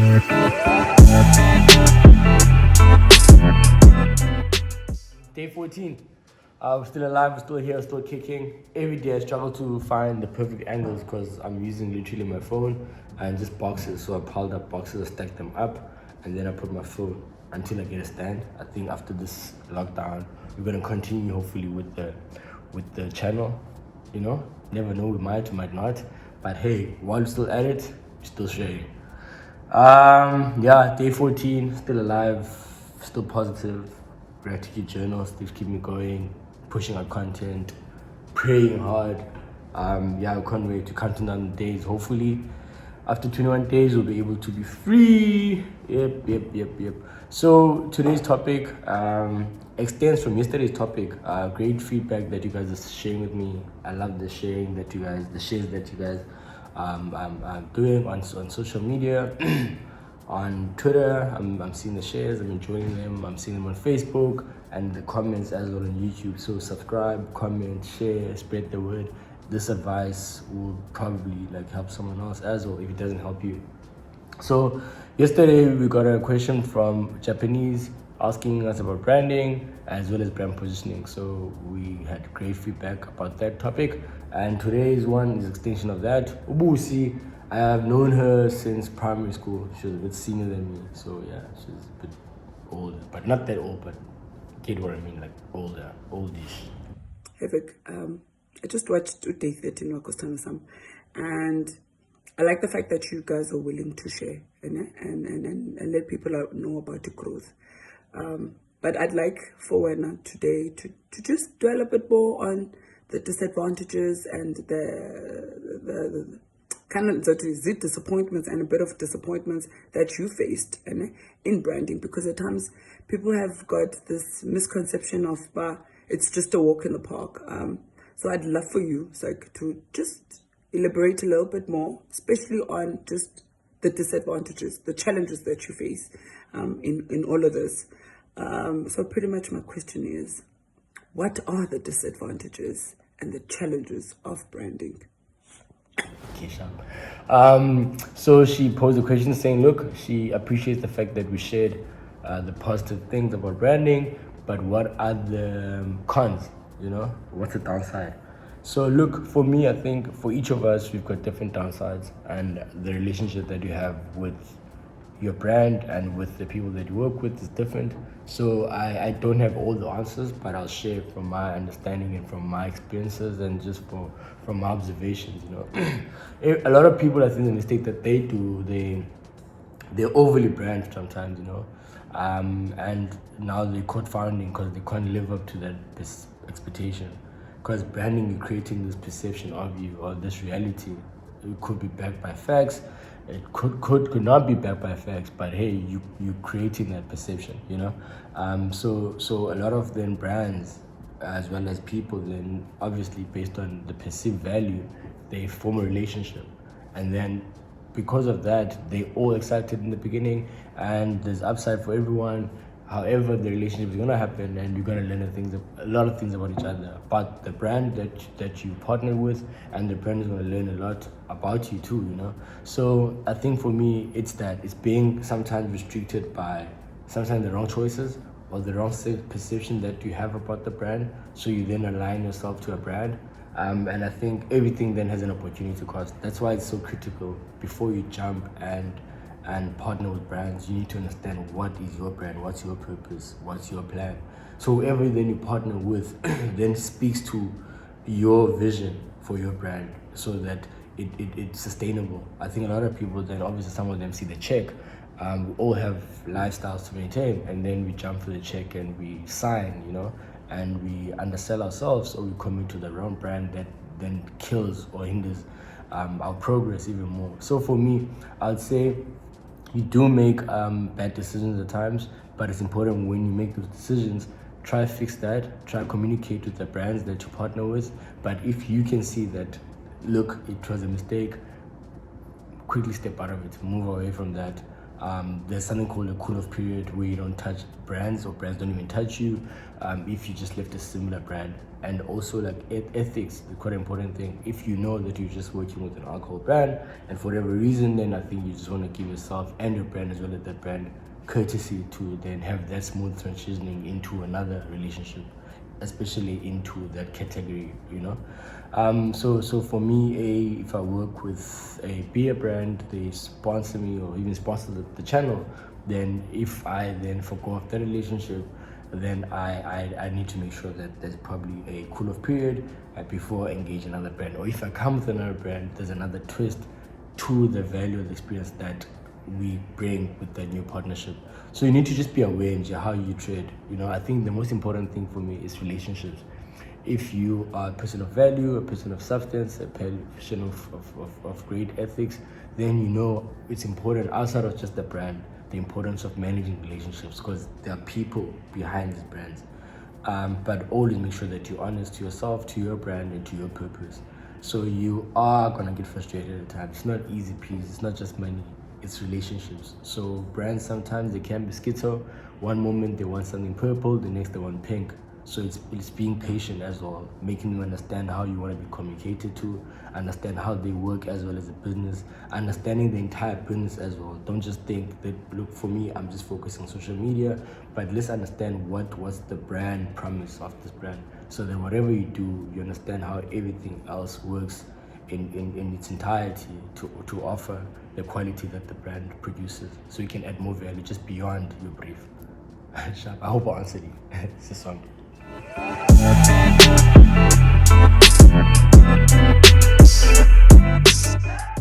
Day 14. I'm still alive, I'm still here, still kicking. Every day I struggle to find the perfect angles because I'm using literally my phone and just boxes. So I piled up boxes, I stacked them up, and then I put my phone until I get a stand. I think after this lockdown, we're gonna continue hopefully with the channel. You know, never know, we might not. But hey, while we're still at it, still sharing. Yeah, day 14, still alive, still positive. Gratitude journals, they've keep me going, pushing out content, praying hard. Yeah, I can't wait to counting down the days. Hopefully, after 21 days, we'll be able to be free. Yep. So today's topic extends from yesterday's topic. Great feedback that you guys are sharing with me. I love the sharing that the shares that you guys doing on social media. On Twitter, I'm seeing the shares, I'm enjoying them, I'm seeing them on Facebook and the comments as well on YouTube. So subscribe, comment, share, spread the word. This advice will probably help someone else as well if it doesn't help you. So yesterday we got a question from Japanese asking us about branding as well as brand positioning. So we had great feedback about that topic. And today's one is extension of that. Ubusi, I have known her since primary school. She was a bit senior than me. So yeah, she's a bit older, but not that old, but get what I mean, like older, oldish. Hey Vic, I just watched day 13 Wakostana-sam, and I like the fact that you guys are willing to share and let people know about the growth. But I'd like for Wena today to just dwell a bit more on the disadvantages and the kind of the disappointments and a bit of disappointments that you faced in branding, because at times people have got this misconception of it's just a walk in the park. So I'd love for you to just elaborate a little bit more, especially on just the disadvantages, the challenges that you face in all of this. So pretty much my question is, what are the disadvantages and the challenges of branding? So she posed a question saying, look, she appreciates the fact that we shared the positive things about branding, but what are the cons? What's the downside? So look, for me, I think for each of us, we've got different downsides, and the relationship that you have with your brand and with the people that you work with is different. So I don't have all the answers, but I'll share from my understanding and from my experiences and just from my observations. A lot of people, I think the mistake that they do, they're overly brand sometimes, and now they're caught founding because they can't live up to this expectation. Because branding, you're creating this perception of you or this reality. It could be backed by facts. It could not be backed by facts, but hey, you're creating that perception, So a lot of then brands, as well as people, then obviously based on the perceived value, they form a relationship, and then because of that, they all excited in the beginning, and there's upside for everyone. However, the relationship is gonna happen, and you're gonna learn a lot of things about each other, about the brand that you partner with, and the brand is gonna learn a lot about you too. So I think for me, it's being sometimes restricted by sometimes the wrong choices or the wrong perception that you have about the brand. So you then align yourself to a brand, and I think everything then has an opportunity cost. That's why it's so critical before you jump and partner with brands. You need to understand what is your brand, what's your purpose, what's your plan. So whoever then you partner with then speaks to your vision for your brand so that it's sustainable. I think a lot of people then, obviously some of them see the check. We all have lifestyles to maintain, and then we jump for the check and we sign, and we undersell ourselves, or we commit to the wrong brand that then kills or hinders our progress even more. So for me, I'd say you do make bad decisions at times, but it's important when you make those decisions, try fix that, try communicate with the brands that you partner with. But if you can see that, look, it was a mistake, quickly step out of it, move away from that, There's something called a cool-off period where you don't touch brands, or brands don't even touch you if you just left a similar brand. And also, like, ethics, the quite important thing. If you know that you're just working with an alcohol brand, and for whatever reason, then I think you just want to give yourself and your brand as well as that brand courtesy to then have that smooth transitioning into another relationship, especially into that category, you know. So for me, if I work with a beer brand, they sponsor me or even sponsor the channel, then if I then forgo off that relationship, then I need to make sure that there's probably a cool-off period before I engage another brand. Or if I come with another brand, there's another twist to the value of the experience that we bring with that new partnership. So you need to just be aware in how you trade. You know, I think the most important thing for me is relationships. If you are a person of value, a person of substance, a person of great ethics, then you know it's important, outside of just the brand, the importance of managing relationships, because there are people behind these brands. But always make sure that you're honest to yourself, to your brand, and to your purpose. So you are gonna get frustrated at times. It's not easy peasy. It's not just money. It's relationships. So brands sometimes they can be schizo. One moment they want something purple, the next they want pink. So it's being patient as well, making them understand how you want to be communicated to, understand how they work as well as a business, understanding the entire business as well. Don't just think that, look, for me, I'm just focusing on social media, but let's understand what was the brand promise of this brand, so that whatever you do, you understand how everything else works in its entirety to offer the quality that the brand produces, so you can add more value just beyond your brief. I hope I answered you. It's a song.